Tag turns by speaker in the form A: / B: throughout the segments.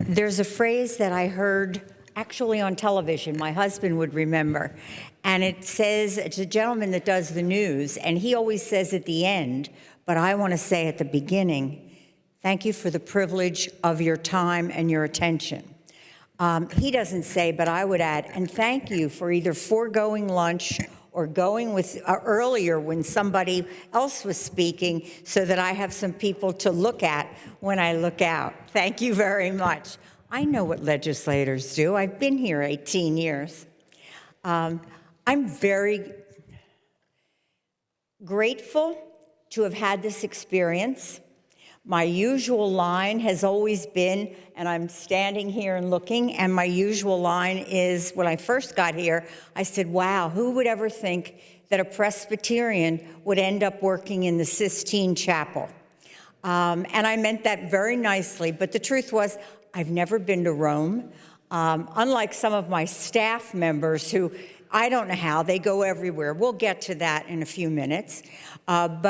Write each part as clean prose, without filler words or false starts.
A: There's a phrase that I heard actually on television, my husband would remember, and it says, it's a gentleman that does the news, and he always says at the end, but I want to say at the beginning, thank you for the privilege of your time and your attention. He doesn't say, but I would add, and thank you for either foregoing lunch or going with earlier when somebody else was speaking so that I have some people to look at when I look out. Thank you very much. I know what legislators do. I've been here 18 years. I'm very grateful to have had this experience. My usual line has always been, and I'm standing here and looking, and my usual line is, when I first got here, I said, wow, who would ever think that a Presbyterian would end up working in the Sistine Chapel? And I meant that very nicely, but the truth was, I've never been to Rome. Unlike some of my staff members who, I don't know how, they go everywhere. We'll get to that in a few minutes. I've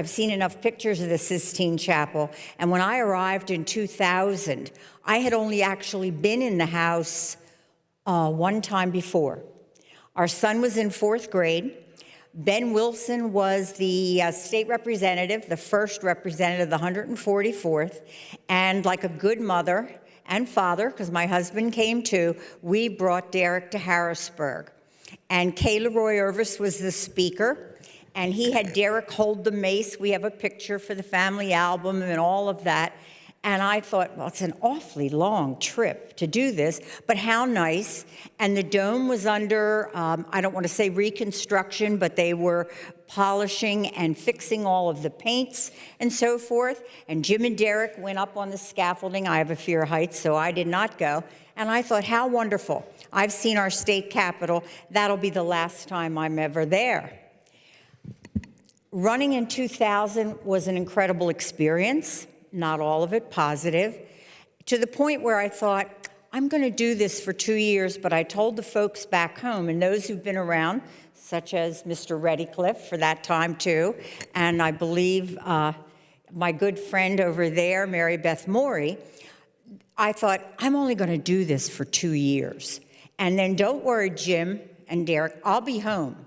A: seen enough pictures of the Sistine Chapel, and when I arrived in 2000, I had only actually been in the house one time before. Our son was in 4th grade. Ben Wilson was the state representative, the first representative, the 144th, and like a good mother and father, because my husband came too, we brought Derek to Harrisburg. And Kay Leroy Irvis was the speaker, and he had Derek hold the mace. We have a picture for the family album and all of that. And I thought, well, it's an awfully long trip to do this, but how nice. And the dome was under, I don't want to say reconstruction, but they were polishing and fixing all of the paints and so forth. And Jim and Derek went up on the scaffolding. I have a fear of heights, so I did not go. And I thought, how wonderful. I've seen our state capitol. That'll be the last time I'm ever there. Running in 2000 was an incredible experience. Not all of it positive, to the point where I thought, I'm going to do this for 2 years, but I told the folks back home, and those who've been around, such as Mr. Reddycliffe for that time too, and I believe my good friend over there, Mary Beth Morey, I thought, I'm only going to do this for 2 years. And then don't worry, Jim and Derek, I'll be home.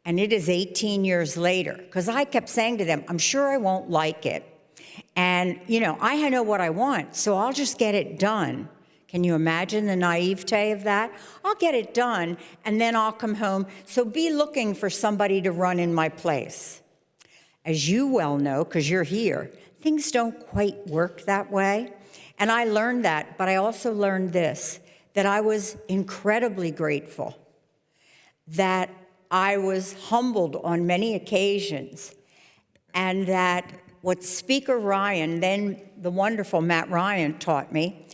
A: And it is 18 years later, because I kept saying to them, I'm sure I won't like it. And, you know, I know what I want, so I'll just get it done. Can you imagine the naivete of that? I'll get it done, and then I'll come home. So be looking for somebody to run in my place. As you well know, because you're here, things don't quite work that way. And I learned that, but I also learned this, that I was incredibly grateful, that I was humbled on many occasions, and that what Speaker Ryan, then the wonderful Matt Ryan, taught me,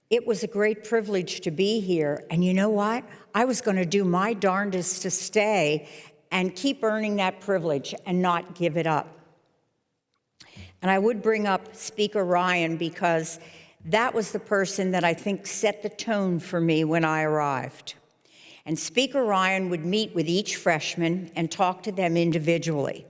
A: it was a great privilege to be here. And you know what? I was going to do my darndest to stay and keep earning that privilege and not give it up. And I would bring up Speaker Ryan because that was the person that I think set the tone for me when I arrived. And Speaker Ryan would meet with each freshman and talk to them individually.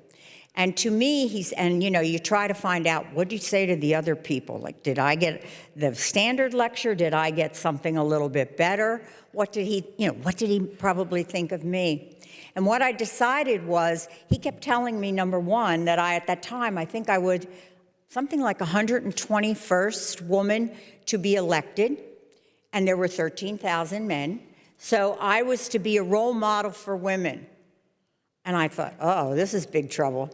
A: And to me, you try to find out, what did he say to the other people? Like, did I get the standard lecture? Did I get something a little bit better? What did he probably think of me? And what I decided was, he kept telling me, number one, that at that time, I think I would, something like 121st woman to be elected, and there were 13,000 men. So I was to be a role model for women. And I thought, oh, this is big trouble.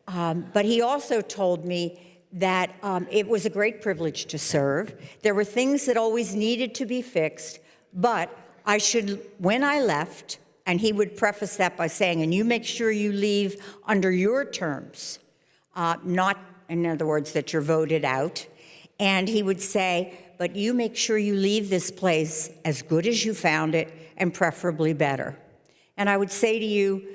A: But he also told me that it was a great privilege to serve. There were things that always needed to be fixed, but I should, when I left, and he would preface that by saying, and you make sure you leave under your terms, not, in other words, that you're voted out. And he would say, but you make sure you leave this place as good as you found it, and preferably better. And I would say to you,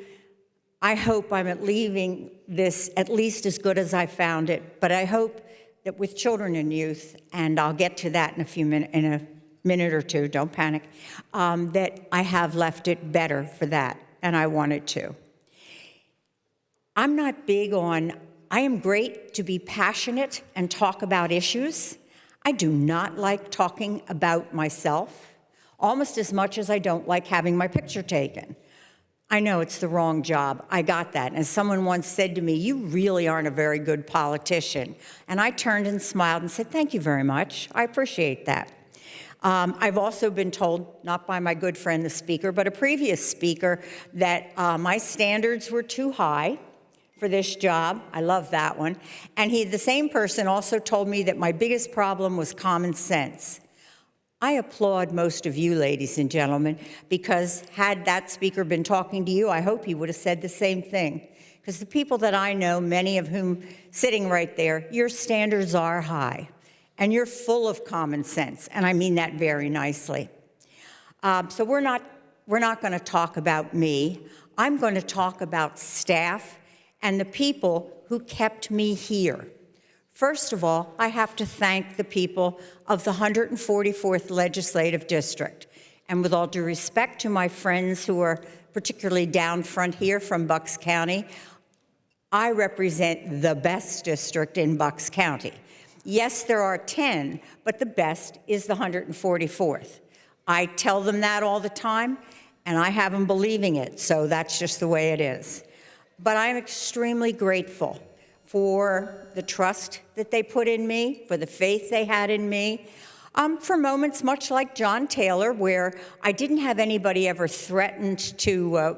A: I hope I'm leaving this at least as good as I found it, but I hope that with children and youth, and I'll get to that in a minute or two, don't panic, that I have left it better for that, and I wanted to. I'm not big on, I am great to be passionate and talk about issues. I do not like talking about myself, almost as much as I don't like having my picture taken. I know it's the wrong job. I got that. And someone once said to me, "You really aren't a very good politician." And I turned and smiled and said, "Thank you very much. I appreciate that." I've also been told, not by my good friend, the speaker, but a previous speaker, that my standards were too high for this job. I love that one. And the same person also told me that my biggest problem was common sense. I applaud most of you, ladies and gentlemen, because had that speaker been talking to you, I hope he would have said the same thing. Because the people that I know, many of whom sitting right there, your standards are high, and you're full of common sense, and I mean that very nicely. So we're not going to talk about me. I'm going to talk about staff and the people who kept me here. First of all, I have to thank the people of the 144th Legislative District. And with all due respect to my friends who are particularly down front here from Bucks County, I represent the best district in Bucks County. Yes, there are 10, but the best is the 144th. I tell them that all the time, and I have them believing it, so that's just the way it is. But I'm extremely grateful for the trust that they put in me, for the faith they had in me, for moments much like John Taylor, where I didn't have anybody ever threatened to,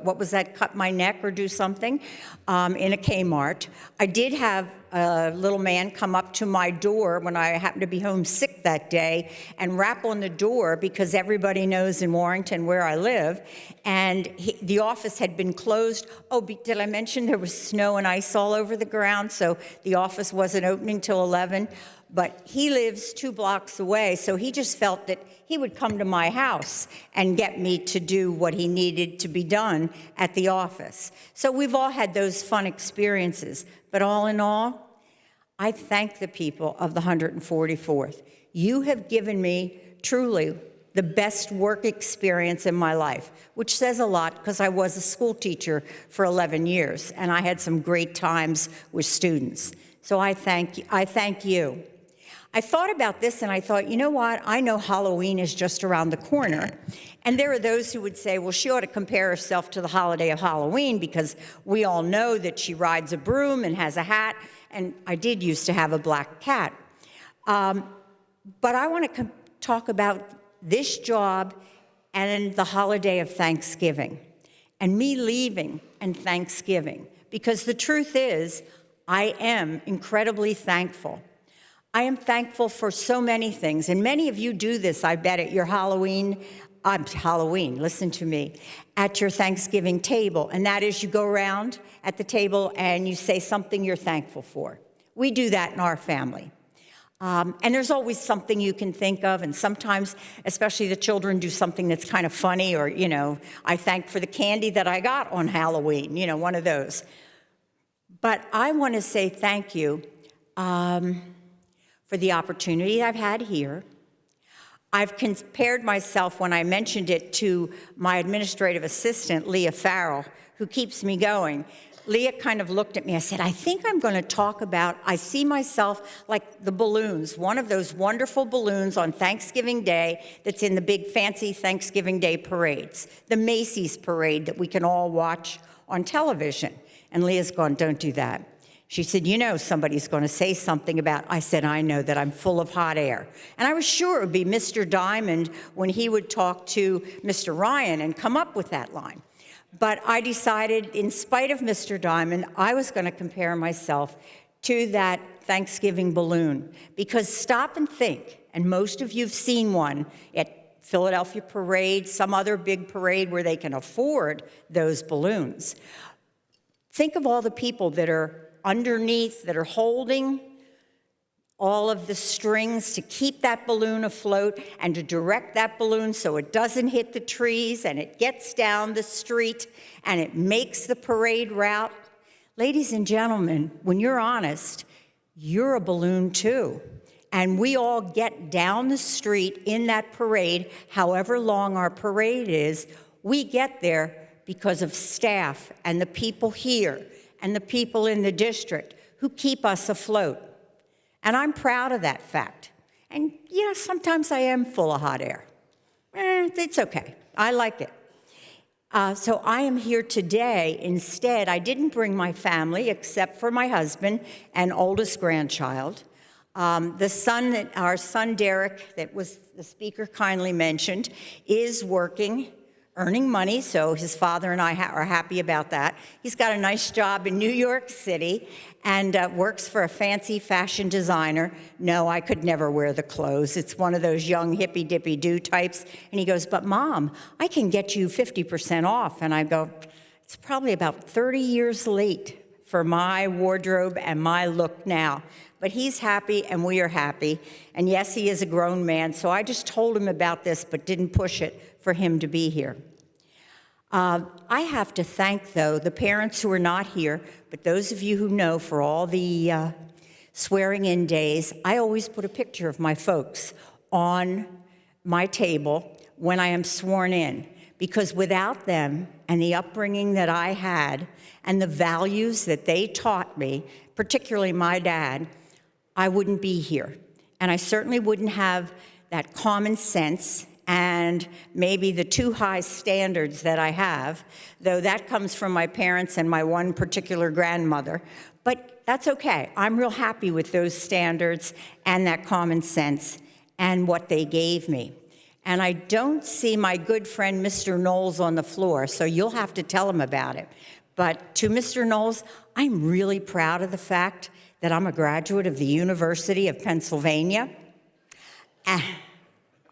A: cut my neck or do something in a Kmart. I did have a little man come up to my door when I happened to be home sick that day and rap on the door because everybody knows in Warrington where I live, and the office had been closed. Oh, did I mention there was snow and ice all over the ground, so the office wasn't opening till 11? But he lives 2 blocks away, so he just felt that he would come to my house and get me to do what he needed to be done at the office. So we've all had those fun experiences. But all in all, I thank the people of the 144th. You have given me truly the best work experience in my life, which says a lot because I was a school teacher for 11 years, and I had some great times with students. So I thank you. I thought about this and I thought, you know what? I know Halloween is just around the corner. And there are those who would say, well, she ought to compare herself to the holiday of Halloween because we all know that she rides a broom and has a hat. And I did used to have a black cat. But I want to talk about this job and the holiday of Thanksgiving and me leaving and Thanksgiving. Because the truth is, I am incredibly thankful. I am thankful for so many things, and many of you do this, I bet, at your Halloween, listen to me, at your Thanksgiving table, and that is you go around at the table and you say something you're thankful for. We do that in our family. And there's always something you can think of, and sometimes, especially the children, do something that's kind of funny, or, I thank for the candy that I got on Halloween, one of those. But I want to say thank you for the opportunity I've had here. I've compared myself, when I mentioned it, to my administrative assistant, Leah Farrell, who keeps me going. Leah kind of looked at me. I said, I think I'm going to talk about, I see myself like the balloons, one of those wonderful balloons on Thanksgiving Day that's in the big fancy Thanksgiving Day parades, the Macy's parade that we can all watch on television. And Leah's gone, don't do that. She said, somebody's going to say something about, I said, I know that I'm full of hot air. And I was sure it would be Mr. Diamond when he would talk to Mr. Ryan and come up with that line. But I decided, in spite of Mr. Diamond, I was going to compare myself to that Thanksgiving balloon. Because stop and think, and most of you have seen one at Philadelphia Parade, some other big parade where they can afford those balloons. Think of all the people that are underneath, that are holding all of the strings to keep that balloon afloat and to direct that balloon so it doesn't hit the trees and it gets down the street and it makes the parade route. Ladies and gentlemen, when you're honest, you're a balloon too. And we all get down the street in that parade, however long our parade is. We get there because of staff and the people here and the people in the district who keep us afloat. And I'm proud of that fact. And, sometimes I am full of hot air. It's okay. I like it. So I am here today. Instead, I didn't bring my family except for my husband and oldest grandchild. Our son Derek, that was the speaker kindly mentioned, is working, earning money, so his father and I are happy about that. He's got a nice job in New York City and works for a fancy fashion designer. No, I could never wear the clothes. It's one of those young hippy-dippy-do types. And he goes, but Mom, I can get you 50% off. And I go, it's probably about 30 years late for my wardrobe and my look now. But he's happy and we are happy. And yes, he is a grown man, so I just told him about this but didn't push it for him to be here. I have to thank, though, the parents who are not here, but those of you who know, for all the swearing-in days, I always put a picture of my folks on my table when I am sworn in, because without them and the upbringing that I had and the values that they taught me, particularly my dad, I wouldn't be here. And I certainly wouldn't have that common sense and maybe the too high standards that I have, though that comes from my parents and my one particular grandmother. But that's okay. I'm real happy with those standards and that common sense and what they gave me. And I don't see my good friend Mr. Knowles on the floor, so you'll have to tell him about it. But to Mr. Knowles, I'm really proud of the fact that I'm a graduate of the University of Pennsylvania.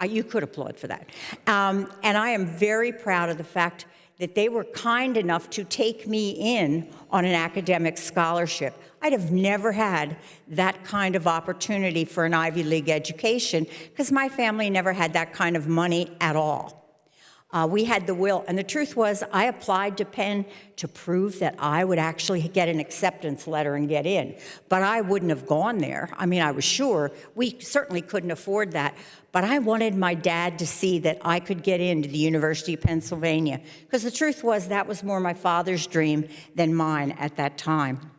A: You could applaud for that. And I am very proud of the fact that they were kind enough to take me in on an academic scholarship. I'd have never had that kind of opportunity for an Ivy League education because my family never had that kind of money at all. We had the will, and the truth was I applied to Penn to prove that I would actually get an acceptance letter and get in, but I wouldn't have gone there. I mean, I was sure we certainly couldn't afford that, but I wanted my dad to see that I could get into the University of Pennsylvania, because the truth was that was more my father's dream than mine at that time.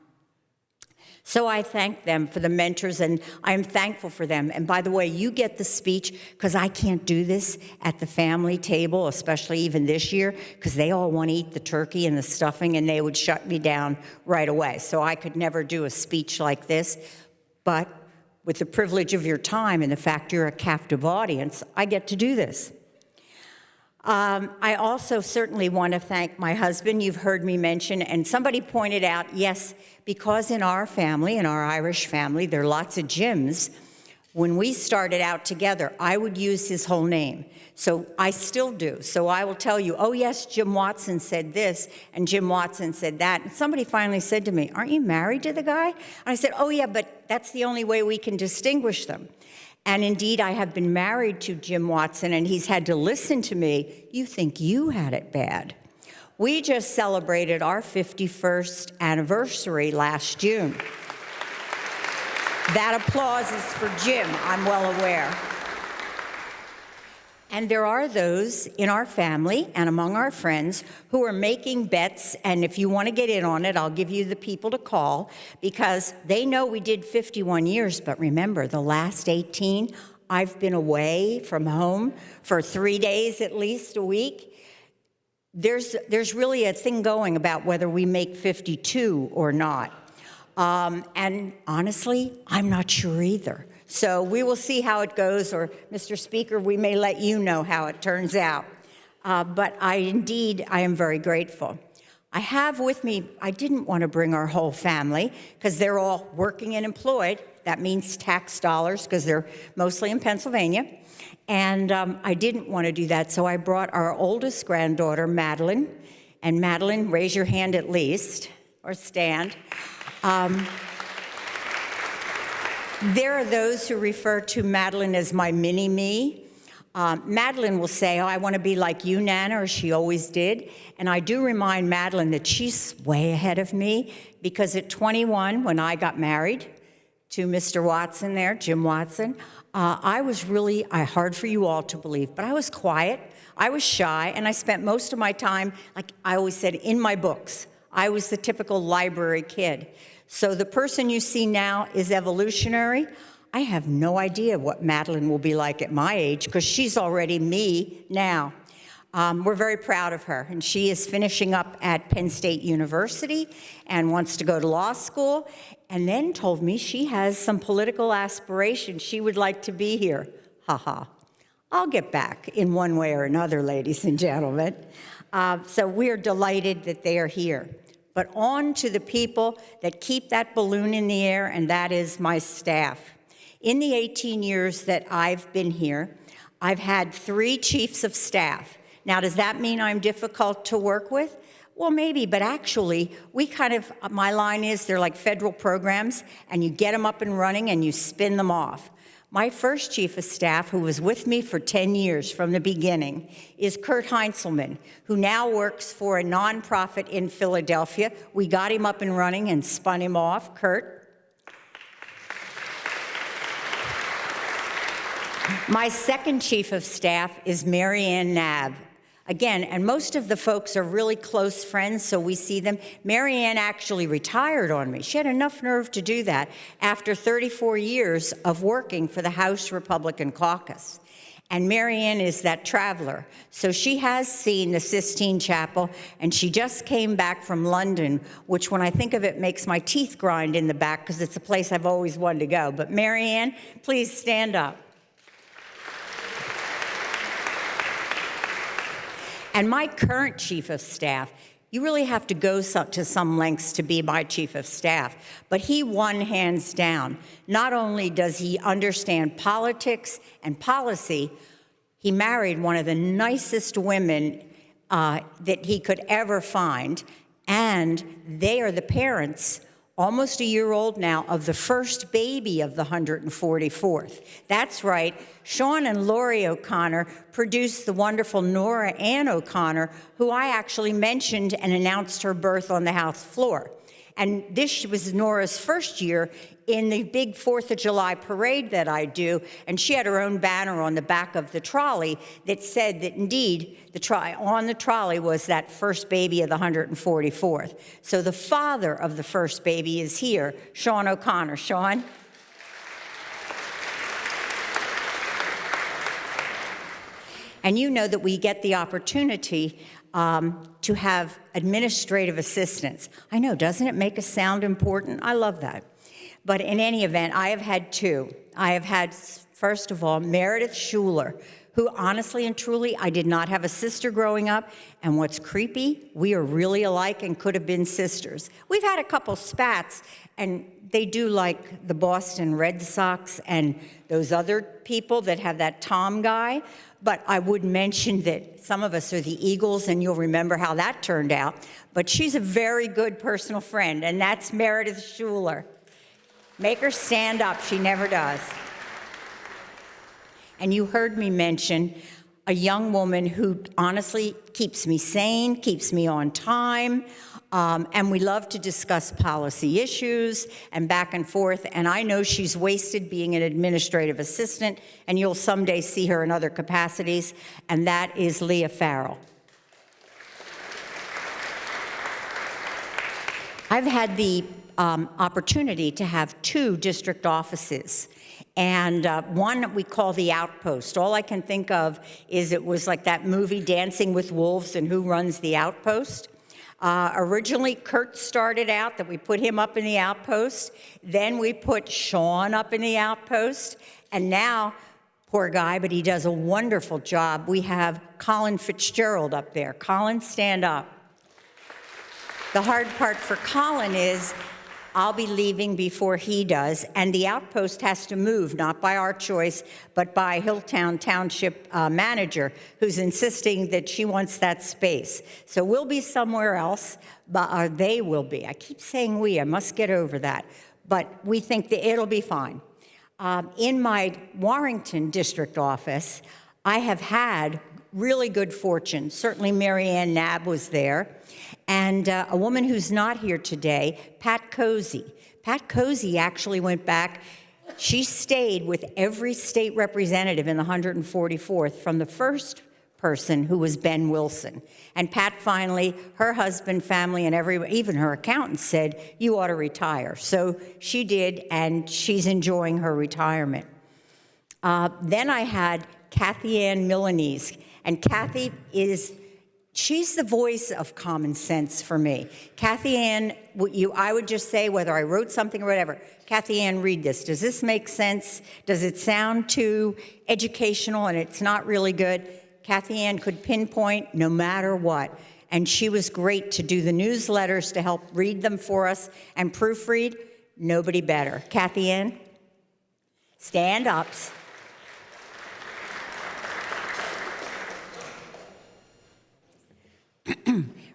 A: So I thank them for the mentors, and I'm thankful for them. And by the way, you get the speech, because I can't do this at the family table, especially even this year, because they all want to eat the turkey and the stuffing, and they would shut me down right away. So I could never do a speech like this. But with the privilege of your time and the fact you're a captive audience, I get to do this. I also certainly want to thank my husband, you've heard me mention, and somebody pointed out, yes, because in our family, in our Irish family, there are lots of Jims. When we started out together, I would use his whole name. So I still do. So I will tell you, oh yes, Jim Watson said this, and Jim Watson said that. And somebody finally said to me, aren't you married to the guy? And I said, oh yeah, but that's the only way we can distinguish them. And indeed, I have been married to Jim Watson, and he's had to listen to me. You think you had it bad. We just celebrated our 51st anniversary last June. That applause is for Jim, I'm well aware. And there are those in our family and among our friends who are making bets, and if you want to get in on it, I'll give you the people to call, because they know we did 51 years, but remember, the last 18, I've been away from home for 3 days at least a week. There's really a thing going about whether we make 52 or not. And honestly, I'm not sure either. So we will see how it goes, or Mr. Speaker, we may let you know how it turns out. But I am very grateful. I have with me, I didn't want to bring our whole family because they're all working and employed. That means tax dollars because they're mostly in Pennsylvania. And I didn't want to do that, so I brought our oldest granddaughter, Madeline. And Madeline, raise your hand at least, or stand. There are those who refer to Madeline as my mini-me. Madeline will say, oh, I want to be like you, Nana, or she always did. And I do remind Madeline that she's way ahead of me, because at 21, when I got married to Mr. Watson there, Jim Watson, I was really, hard for you all to believe, but I was quiet, I was shy, and I spent most of my time, like I always said, in my books. I was the typical library kid. So the person you see now is evolutionary. I have no idea what Madeline will be like at my age, because she's already me now. We're very proud of her, and she is finishing up at Penn State University and wants to go to law school, and then told me she has some political aspirations. She would like to be here. Ha ha. I'll get back in one way or another, ladies and gentlemen. So we are delighted that they are here. But on to the people that keep that balloon in the air, and that is my staff. In the 18 years that I've been here, I've had 3 chiefs of staff. Now, does that mean I'm difficult to work with? Well, maybe, but actually, my line is they're like federal programs, and you get them up and running and you spin them off. My first chief of staff, who was with me for 10 years from the beginning, is Kurt Heinzelman, who now works for a nonprofit in Philadelphia. We got him up and running and spun him off. Kurt. My second chief of staff is Mary Ann Knabb. Again, and most of the folks are really close friends, so we see them. Mary Ann actually retired on me. She had enough nerve to do that after 34 years of working for the House Republican Caucus. And Mary Ann is that traveler. So she has seen the Sistine Chapel, and she just came back from London, which when I think of it makes my teeth grind in the back, because it's a place I've always wanted to go. But Mary Ann, please stand up. And my current chief of staff, you really have to go to some lengths to be my chief of staff, but he won hands down. Not only does he understand politics and policy, he married one of the nicest women that he could ever find, and they are the parents, almost a year old now, of the first baby of the 144th. That's right, Sean and Lori O'Connor produced the wonderful Nora Ann O'Connor, who I actually mentioned and announced her birth on the House floor. And this was Nora's first year in the big 4th of July parade that I do, and she had her own banner on the back of the trolley that said that indeed on the trolley was that first baby of the 144th. So the father of the first baby is here, Sean O'Connor. Sean? And you know that we get the opportunity to have administrative assistants. I know, doesn't it make us sound important? I love that. But in any event, I have had 2. I have had, first of all, Meredith Schuler, who honestly and truly, I did not have a sister growing up. And what's creepy, we are really alike and could have been sisters. We've had a couple spats, and they do like the Boston Red Sox and those other people that have that Tom guy. But I would mention that some of us are the Eagles, and you'll remember how that turned out. But she's a very good personal friend, and that's Meredith Schuler. Make her stand up. She never does. And you heard me mention a young woman who honestly keeps me sane, keeps me on time, and we love to discuss policy issues and back and forth. And I know she's wasted being an administrative assistant, and you'll someday see her in other capacities, and that is Leah Farrell. I've had the opportunity to have 2 district offices, and one we call the Outpost. All I can think of is it was like that movie Dancing with Wolves and Who Runs the Outpost. Originally, Kurt started out that we put him up in the Outpost. Then we put Sean up in the Outpost. And now, poor guy, but he does a wonderful job, we have Colin Fitzgerald up there. Colin, stand up. The hard part for Colin is I'll be leaving before he does, and the Outpost has to move, not by our choice, but by Warrington Township manager, who's insisting that she wants that space. So we'll be somewhere else, or they will be. I keep saying we, I must get over that. But we think that it'll be fine. In my Warrington district office, I have had really good fortune. Certainly Mary Ann Knabb was there. And a woman who's not here today, Pat Cozy. Pat Cozy actually went back. She stayed with every state representative in the 144th from the first person, who was Ben Wilson. And Pat finally, her husband, family, and even her accountant said, you ought to retire. So she did, and she's enjoying her retirement. Then I had Kathy Ann Milanese, and Kathy she's the voice of common sense for me. Kathy Ann, I would just say, whether I wrote something or whatever, Kathy Ann, read this. Does this make sense? Does it sound too educational and it's not really good? Kathy Ann could pinpoint no matter what. And she was great to do the newsletters, to help read them for us and proofread. Nobody better. Kathy Ann, stand up.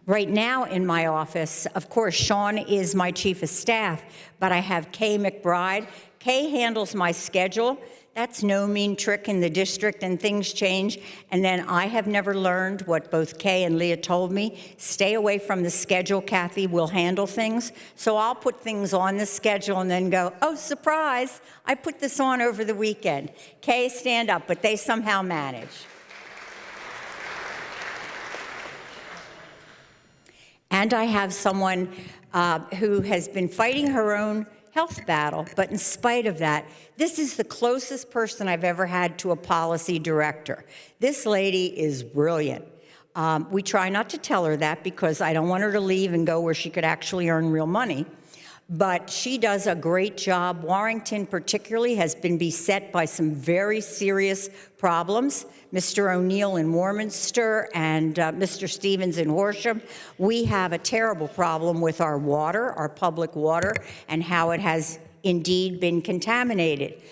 A: Right now in my office, of course, Sean is my chief of staff, but I have Kay McBride. Kay handles my schedule. That's no mean trick in the district, and things change. And then I have never learned what both Kay and Leah told me. Stay away from the schedule. Kathy will handle things. So I'll put things on the schedule and then go, oh, surprise, I put this on over the weekend. Kay, stand up, but they somehow manage. And I have someone who has been fighting her own health battle, but in spite of that, this is the closest person I've ever had to a policy director. This lady is brilliant. We try not to tell her that because I don't want her to leave and go where she could actually earn real money. But she does a great job. Warrington particularly has been beset by some very serious problems. Mr. O'Neill in Warminster and Mr. Stevens in Horsham. We have a terrible problem with our water, our public water, and how it has indeed been contaminated.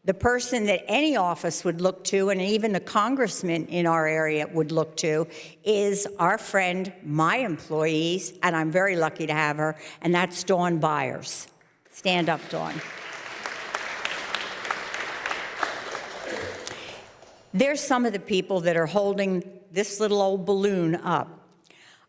A: The person that any office would look to, and even the congressman in our area would look to, is our friend, my employees, and I'm very lucky to have her, and that's Dawn Byers. Stand up, Dawn. There's some of the people that are holding this little old balloon up.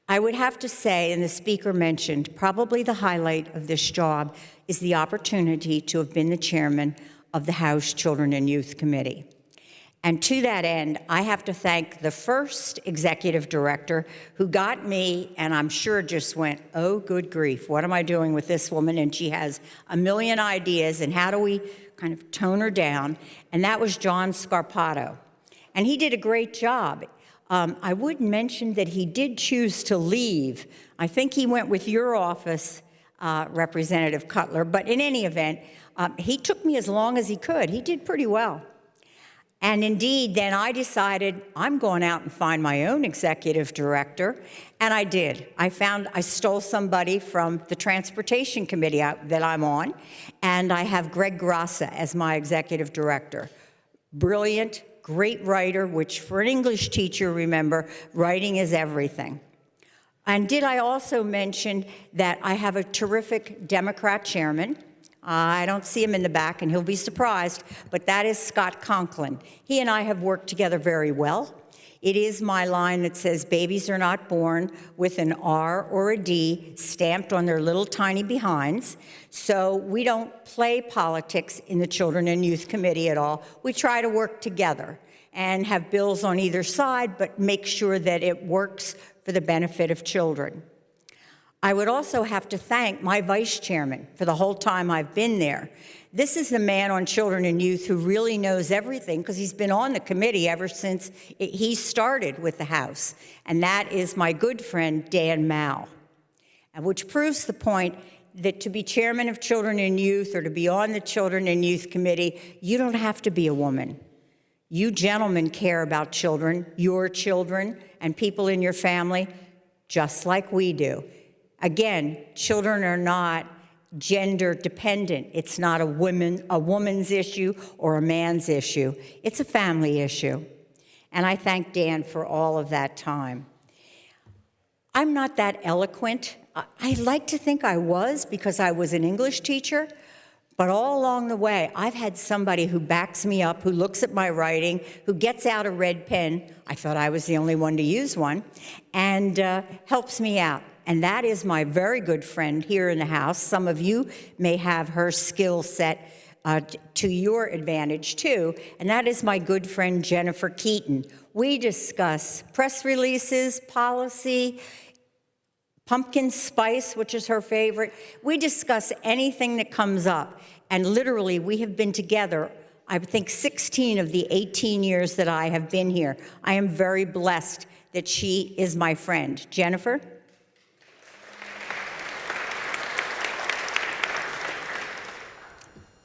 A: I would have to say, and the speaker mentioned, probably the highlight of this job is the opportunity to have been the chairman of the House Children and Youth Committee. And to that end, I have to thank the first executive director who got me, and I'm sure just went, oh, good grief, what am I doing with this woman? And she has a million ideas, and how do we kind of tone her down? And that was John Scarpato. And he did a great job. I would mention that he did choose to leave. I think he went with your office, Representative Cutler, but in any event, he took me as long as he could. He did pretty well. And indeed, then I decided I'm going out and find my own executive director, and I did. I stole somebody from the Transportation Committee that I'm on, and I have Greg Grassa as my executive director. Brilliant, great writer, which for an English teacher, remember, writing is everything. And did I also mention that I have a terrific Democrat chairman? I don't see him in the back, and he'll be surprised, but that is Scott Conklin. He and I have worked together very well. It is my line that says babies are not born with an R or a D stamped on their little tiny behinds. So we don't play politics in the Children and Youth Committee at all. We try to work together and have bills on either side, but make sure that it works for the benefit of children. I would also have to thank my vice chairman for the whole time I've been there. This is the man on children and youth who really knows everything because he's been on the committee ever since he started with the House, and that is my good friend, Dan Mao, and which proves the point that to be chairman of Children and Youth or to be on the Children and Youth Committee, you don't have to be a woman. You gentlemen care about children, your children, and people in your family, just like we do. Again, children are not gender dependent. It's not a woman's issue or a man's issue. It's a family issue. And I thank Dan for all of that time. I'm not that eloquent. I like to think I was because I was an English teacher, but all along the way, I've had somebody who backs me up, who looks at my writing, who gets out a red pen. I thought I was the only one to use one, and helps me out. And that is my very good friend here in the House. Some of you may have her skill set to your advantage too, and that is my good friend Jennifer Keaton. We discuss press releases, policy, pumpkin spice, which is her favorite. We discuss anything that comes up, and literally we have been together, I think 16 of the 18 years that I have been here. I am very blessed that she is my friend. Jennifer?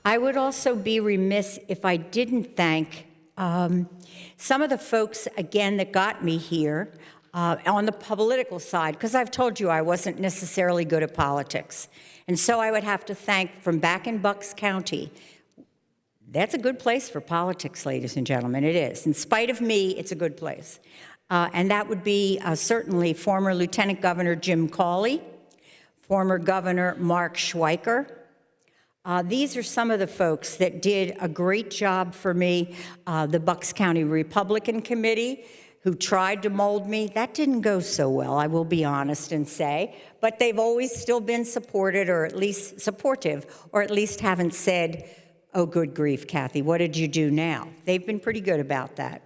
A: I would also be remiss if I didn't thank some of the folks, again, that got me here on the political side, because I've told you I wasn't necessarily good at politics. And so I would have to thank, from back in Bucks County, that's a good place for politics, ladies and gentlemen, it is. In spite of me, it's a good place. And that would be certainly former Lieutenant Governor Jim Cawley, former Governor Mark Schweiker. These are some of the folks that did a great job for me. The Bucks County Republican Committee, who tried to mold me. That didn't go so well, I will be honest and say, but they've always still been supported, or at least supportive, or at least haven't said, oh, good grief, Kathy, what did you do now? They've been pretty good about that.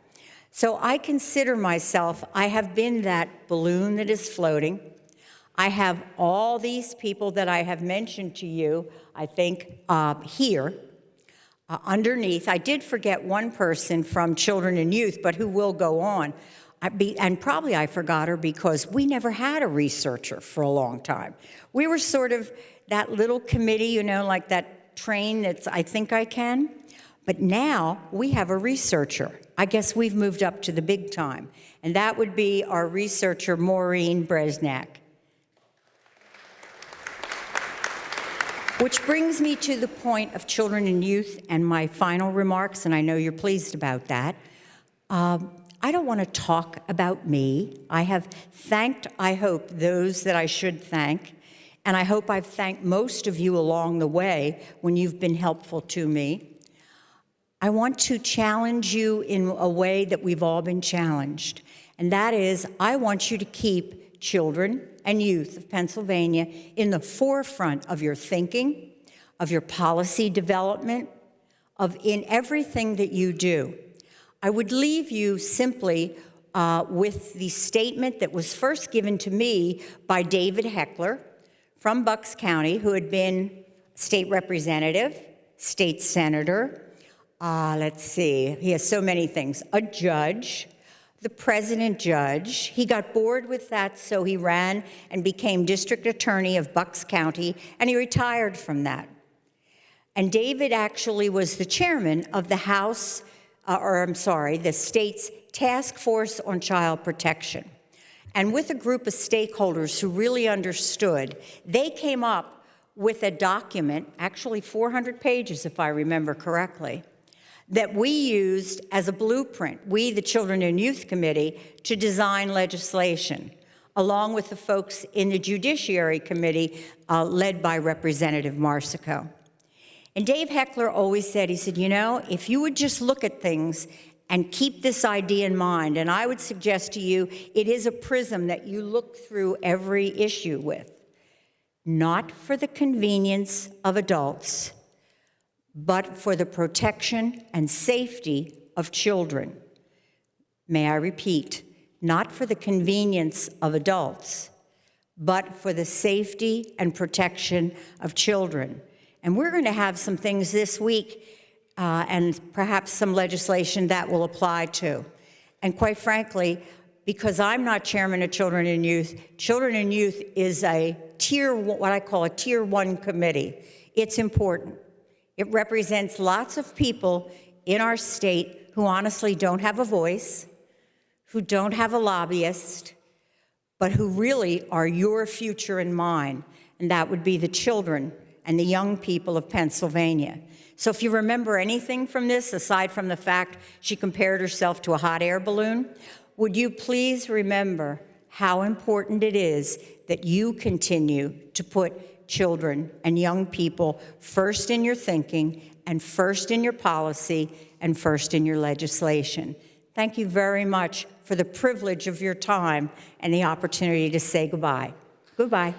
A: So I consider myself, I have been that balloon that is floating. I have all these people that I have mentioned to you, I think, here, underneath. I did forget one person from Children and Youth, but who will go on. And probably I forgot her because we never had a researcher for a long time. We were sort of that little committee, you know, like that train that's I think I can. But now we have a researcher. I guess we've moved up to the big time. And that would be our researcher, Maureen Bresnak. Which brings me to the point of Children and Youth and my final remarks, and I know you're pleased about that. I don't want to talk about me. I have thanked, I hope, those that I should thank, and I hope I've thanked most of you along the way when you've been helpful to me. I want to challenge you in a way that we've all been challenged, and that is I want you to keep children and youth of Pennsylvania in the forefront of your thinking, of your policy development, in everything that you do. I would leave you simply with the statement that was first given to me by David Heckler from Bucks County, who had been state representative, state senator, let's see, he has so many things, a judge, the president judge. He got bored with that, so he ran and became district attorney of Bucks County, and he retired from that. And David actually was the chairman of the House, the state's task force on child protection. And with a group of stakeholders who really understood, they came up with a document, actually 400 pages if I remember correctly, that we used as a blueprint, we, the Children and Youth Committee, to design legislation, along with the folks in the Judiciary Committee led by Representative Marsico. And Dave Heckler always said, he said, you know, if you would just look at things and keep this idea in mind, and I would suggest to you, it is a prism that you look through every issue with, not for the convenience of adults, but for the protection and safety of children. May I repeat, not for the convenience of adults, but for the safety and protection of children. And we're going to have some things this week and perhaps some legislation that will apply to. And quite frankly, because I'm not chairman of Children and Youth is a what I call a tier 1 committee. It's important. It represents lots of people in our state who honestly don't have a voice, who don't have a lobbyist, but who really are your future and mine, and that would be the children and the young people of Pennsylvania. So if you remember anything from this, aside from the fact she compared herself to a hot air balloon, would you please remember how important it is that you continue to put children and young people first in your thinking and first in your policy and first in your legislation. Thank you very much for the privilege of your time and the opportunity to say goodbye. Goodbye.